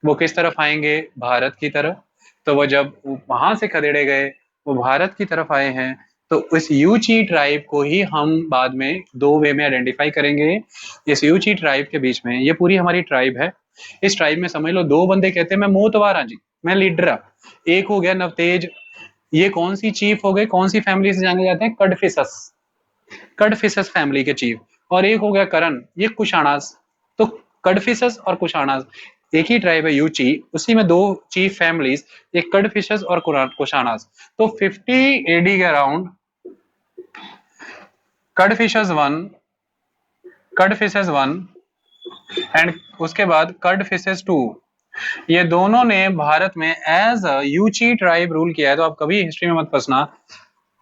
वो किस तरफ आएंगे? भारत की तरफ। तो वो जब वहां से खदेड़े गए, वो भारत की तरफ आए हैं। तो इस यूची ट्राइब को ही हम बाद में दो वे में आइडेंटिफाई करेंगे। इस यूची ट्राइब के बीच में, ये पूरी हमारी ट्राइब है, इस ट्राइब में समझ लो दो बंदे कहते हैं मैं मोतवारा जी, मैं लीडर। एक हो गया नवतेज, ये कौन सी चीफ हो गए, कौन सी फैमिली से जाने जाते हैं? कडफिसस, कडफिसस फैमिली के चीफ। और एक हो गया करण, ये कुशाणास। तो कडफिसस और कुशाणास एक ही ट्राइब है यूची, उसी में दो चीफ फैमिलीज, एक कडफिसस और कुशाणास। तो 50 AD के अराउंड कडफिसस वन, कडफिसस वन एंड उसके बाद कडफिसस टू, ये दोनों ने भारत में एज अ यूची ट्राइब रूल किया है। तो आप कभी हिस्ट्री में मत फंसना,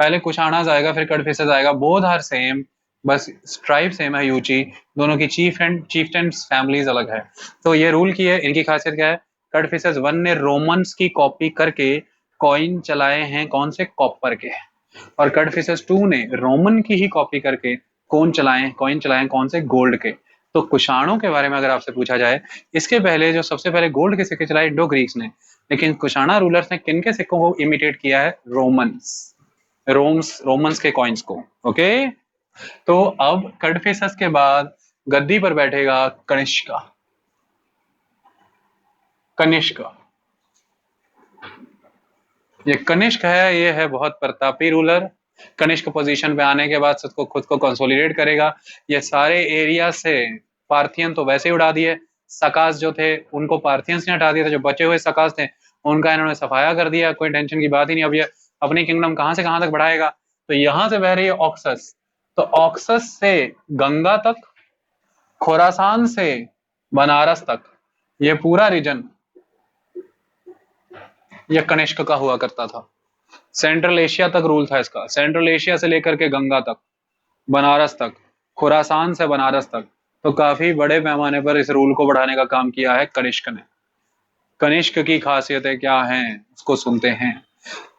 पहले कुशाणास आएगा फिर कडफिसस आएगा, बोथ आर सेम, बस ट्राइब सेम है यूची, दोनों की चीफटेंस फैमिलीज अलग है। तो ये रूल की है, इनकी खासियत क्या है? कडफिसस वन ने रोमन्स की कॉपी करके कॉइन चलाए हैं, कौन से? कॉपर के। और कडफिसस टू ने रोमन की ही कॉपी करके कौन चलाए, कॉइन चलाए, कौन से? गोल्ड के। तो कुशाणों के बारे में अगर आपसे पूछा जाए, इसके पहले जो सबसे पहले गोल्ड के सिक्के चलाए इंडो ग्रीक्स ने, लेकिन कुशाणा रूलर्स ने किन के सिक्कों को इमिटेट किया है? रोमन्स के कॉइन्स को। ओके, तो अब कडफिसस के बाद गद्दी पर बैठेगा कनिष्क। कनिष्क, ये कनिष्क है, ये है बहुत प्रतापी रूलर। कनिष्क पोजीशन पे आने के बाद सबको खुद को कंसोलिडेट करेगा। ये सारे एरिया से पार्थियन तो वैसे ही उड़ा दिए, सकास जो थे उनको पार्थियंस ने हटा दिया था, जो बचे हुए सकास थे उनका इन्होंने सफाया कर दिया, कोई टेंशन की बात ही नहीं। अब ये अपनी किंगडम कहां से कहां तक बढ़ाएगा? तो यहां से बह रही है ऑक्सस, तो ऑक्सस से गंगा तक, खोरासान से बनारस तक, ये पूरा रीजन ये कनिष्क का हुआ करता था। सेंट्रल एशिया तक रूल था इसका, सेंट्रल एशिया से लेकर के गंगा तक, बनारस तक, खुरासान से बनारस तक। तो काफी बड़े पैमाने पर इस रूल को बढ़ाने का काम किया है कनिष्क ने। कनिष्क की खासियतें क्या हैं उसको सुनते हैं।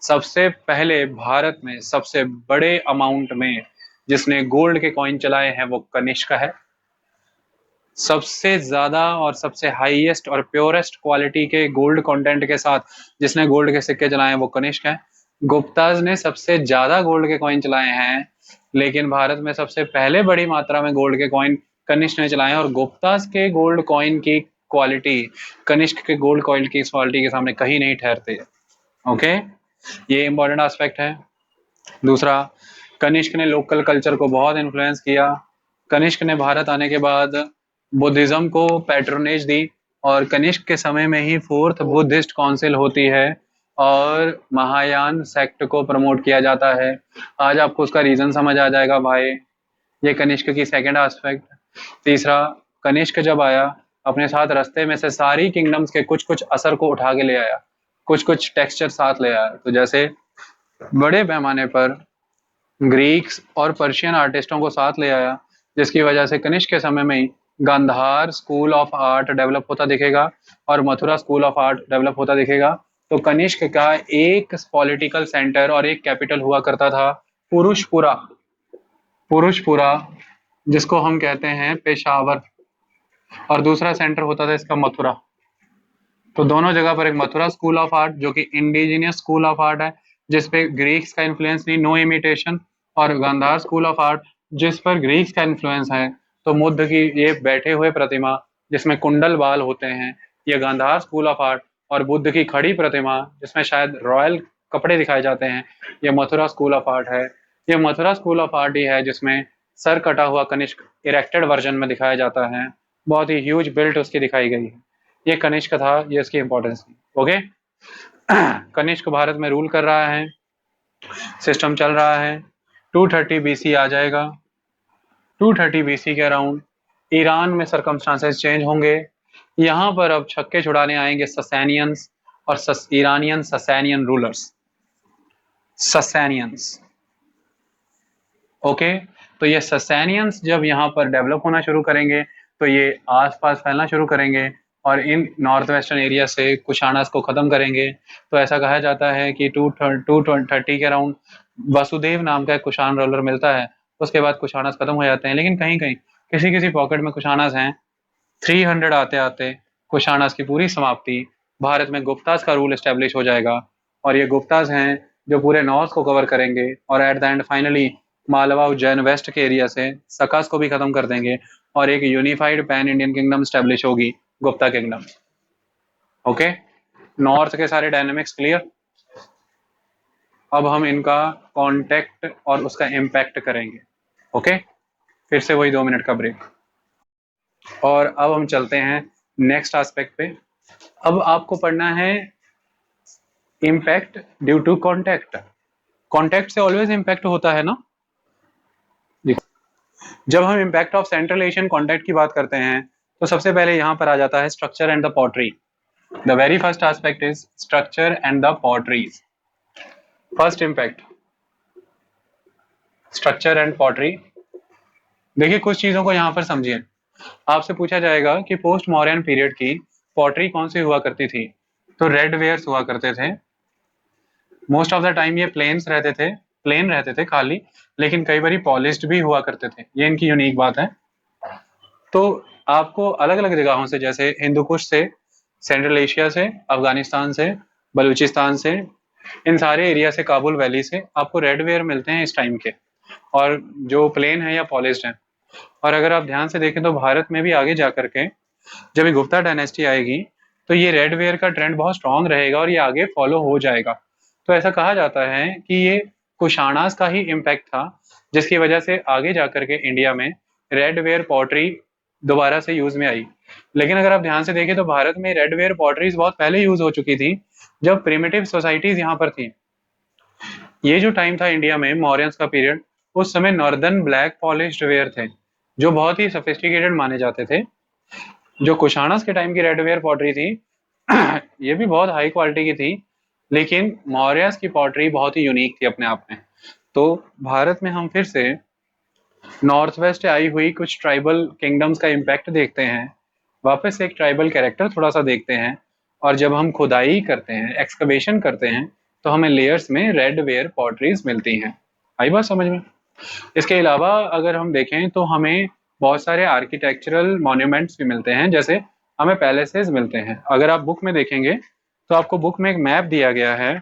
सबसे पहले भारत में सबसे बड़े अमाउंट में जिसने गोल्ड के कॉइन चलाए हैं वो कनिष्क है। सबसे ज्यादा और सबसे हाईएस्ट और प्योरेस्ट क्वालिटी के गोल्ड कंटेंट के साथ जिसने गोल्ड के सिक्के चलाए हैं वो कनिष्क है। गुप्ताज ने सबसे ज्यादा गोल्ड के कॉइन चलाए हैं, लेकिन भारत में सबसे पहले बड़ी मात्रा में गोल्ड के कॉइन कनिष्क ने चलाए हैं। और गुप्ताज के गोल्ड कॉइन की क्वालिटी कनिष्क के गोल्ड कॉइन की क्वालिटी के सामने कहीं नहीं ठहरते। ओके, ये इंपॉर्टेंट एस्पेक्ट है। दूसरा, कनिष्क ने लोकल कल्चर को बहुत इन्फ्लुएंस किया। कनिष्क ने भारत आने के बाद बुद्धिज्म को पैट्रोनेज दी, और कनिष्क के समय में ही 4th बुद्धिस्ट काउंसिल होती है और महायान सेक्ट को प्रमोट किया जाता है। आज आपको उसका रीजन समझ आ जाएगा भाई। ये कनिष्क की सेकंड एस्पेक्ट। तीसरा, कनिष्क जब आया अपने साथ रास्ते में से सारी किंगडम्स के कुछ कुछ असर को उठा के ले आया, कुछ कुछ टेक्सचर साथ ले आया। तो जैसे बड़े पैमाने पर ग्रीक्स और पर्शियन आर्टिस्टों को साथ ले आया, जिसकी वजह से कनिष्क के समय में ही Gandhara school of art develop होता दिखेगा और Mathura school of art develop होता दिखेगा। तो कनिष्क का एक पॉलिटिकल सेंटर और एक कैपिटल हुआ करता था पुरुषपुरा, पुरुषपुरा जिसको हम कहते हैं पेशावर, और दूसरा सेंटर होता था इसका मथुरा। तो दोनों जगह पर एक मथुरा स्कूल ऑफ आर्ट जो कि इंडिजिनियस स्कूल ऑफ आर्ट है, जिसपे ग्रीक्स का इन्फ्लुएंस नहीं, नो इमिटेशन, और गांधार स्कूल ऑफ आर्ट जिस पर ग्रीक्स का इन्फ्लुएंस है। तो बुद्ध की ये बैठे हुए प्रतिमा जिसमें कुंडल बाल होते हैं, ये गांधार स्कूल ऑफ आर्ट, और बुद्ध की खड़ी प्रतिमा जिसमें शायद रॉयल कपड़े दिखाए जाते हैं, ये मथुरा स्कूल ऑफ आर्ट है। ये मथुरा स्कूल ऑफ आर्ट ही है जिसमें सर कटा हुआ कनिष्क इरेक्टेड वर्जन में दिखाया जाता है, बहुत ही ह्यूज बिल्ट उसकी दिखाई गई है। ये कनिष्क था, ये इसकी इंपॉर्टेंस थी। ओके, कनिष्क भारत में रूल कर रहा है, सिस्टम चल रहा है। 230 BC आ जाएगा। 230 BC के अराउंड ईरान में सर्कमस्टांसेस चेंज होंगे। यहाँ पर अब छक्के छुड़ाने आएंगे ससैनियंस और ईरानियन ससैनियन रूलर्स। ससैनियंस। ओके, तो ये ससैनियंस जब यहाँ पर डेवलप होना शुरू करेंगे तो ये आसपास फैलना शुरू करेंगे और इन नॉर्थ वेस्टर्न एरिया से कुशाणास को खत्म करेंगे। तो ऐसा कहा जाता है कि 230 के अराउंड वसुदेव नाम का एक कुशाण रूलर मिलता है, उसके बाद कुशाणास खत्म हो जाते हैं। लेकिन कहीं कहीं किसी किसी पॉकेट में कुशाणास हैं। 300 आते आते कुशाणास की पूरी समाप्ति, भारत में गुप्तास का रूल एस्टेब्लिश हो जाएगा और ये गुप्तास हैं जो पूरे नॉर्थ को कवर करेंगे और at the end finally Malwa Ujjain west के एरिया से सकास को भी खत्म कर देंगे और एक unified pan Indian kingdom establish होगी, गुप्ता किंगडम। ओके, नॉर्थ के सारे डायनेमिक्स क्लियर। अब हम इनका कॉन्टेक्ट और उसका इम्पैक्ट करेंगे। ओके, फिर से वही 2 मिनट का ब्रेक और अब हम चलते हैं नेक्स्ट एस्पेक्ट पे। अब आपको पढ़ना है impact due to contact. Contact से ऑलवेज इम्पैक्ट होता है ना। जब हम impact of central Asian contact की बात करते हैं तो सबसे पहले यहां पर आ जाता है structure and the pottery. The very first aspect is structure and the potteries. First impact structure and pottery. देखिए कुछ चीजों को यहां पर समझिए। आपसे पूछा जाएगा कि पोस्ट मौर्यन पीरियड की पॉटरी कौन सी हुआ करती थी, तो रेड वेयर्स हुआ करते थे। मोस्ट ऑफ द टाइम ये प्लेन रहते थे खाली, लेकिन कई बार पॉलिश्ड भी हुआ करते थे। ये इनकी यूनिक बात है। तो आपको अलग अलग जगहों से, जैसे हिंदू कुश से, सेंट्रल एशिया से, अफगानिस्तान से, बलूचिस्तान से, इन सारे एरिया से, काबुल वैली से आपको रेड वेयर मिलते हैं इस टाइम के, और जो प्लेन है या पॉलिश्ड है। और अगर आप ध्यान से देखें तो भारत में भी आगे जाकर के जब ये गुप्ता डायनेस्टी आएगी तो ये रेड वेयर का ट्रेंड बहुत स्ट्रांग रहेगा और ये आगे फॉलो हो जाएगा। तो ऐसा कहा जाता है कि ये कुशाणास का ही इम्पैक्ट था जिसकी वजह से आगे जाकर के इंडिया में रेड वेयर पॉटरी दोबारा से यूज में आई। लेकिन अगर आप ध्यान से देखें तो भारत में रेड वेयर पॉटरीज बहुत पहले यूज हो चुकी थी, जब प्रिमिटिव सोसाइटीज यहाँ पर थी। ये जो टाइम था इंडिया में मौर्यंस का पीरियड, उस समय नॉर्दर्न ब्लैक पॉलिश्ड वेयर थे जो बहुत ही सोफिस्टिकेटेड माने जाते थे। जो कुशाणास के टाइम की रेड वेयर पॉटरी थी ये भी बहुत हाई क्वालिटी की थी, लेकिन मौर्यस की पॉटरी बहुत ही यूनिक थी अपने आप में। तो भारत में हम फिर से नॉर्थ वेस्ट आई हुई कुछ ट्राइबल किंगडम्स का इम्पैक्ट देखते हैं, वापस से एक ट्राइबल कैरेक्टर थोड़ा सा देखते हैं, और जब हम खुदाई करते हैं, एक्सकवेशन करते हैं, तो हमें लेयर्स में रेड वेयर पॉटरीज मिलती हैं। आई बात समझ में। इसके अलावा अगर हम देखें तो हमें बहुत सारे आर्किटेक्चरल मॉन्यूमेंट्स भी मिलते हैं, जैसे हमें पैलेसेस मिलते हैं। अगर आप बुक में देखेंगे तो आपको बुक में एक मैप दिया गया है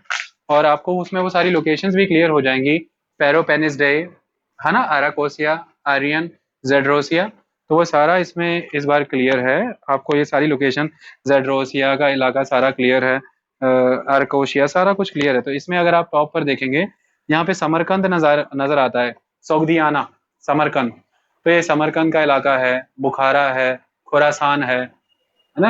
और आपको उसमें वो सारी लोकेशंस भी क्लियर हो जाएंगी। पेरोपेनिसडे है ना, अराकोसिया, आरियन, जेड्रोसिया, तो वो सारा इसमें इस बार क्लियर है। आपको ये सारी लोकेशन, जेड्रोसिया का इलाका सारा क्लियर है, अरकोशिया सारा कुछ क्लियर है। तो इसमें अगर आप टॉप पर देखेंगे यहाँ पे समरकंद नजर आता है, सोगदियाना, समरकंद। तो ये समरकंद का इलाका है, बुखारा है, खुरासान है ना।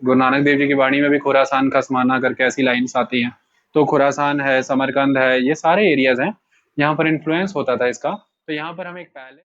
गुरु नानक देव जी की वाणी में भी खुरासान का समाना करके ऐसी लाइन्स आती हैं। तो खुरासान है, समरकंद है, ये सारे एरियाज हैं, यहाँ पर इन्फ्लुएंस होता था इसका। तो यहाँ पर हम एक पहले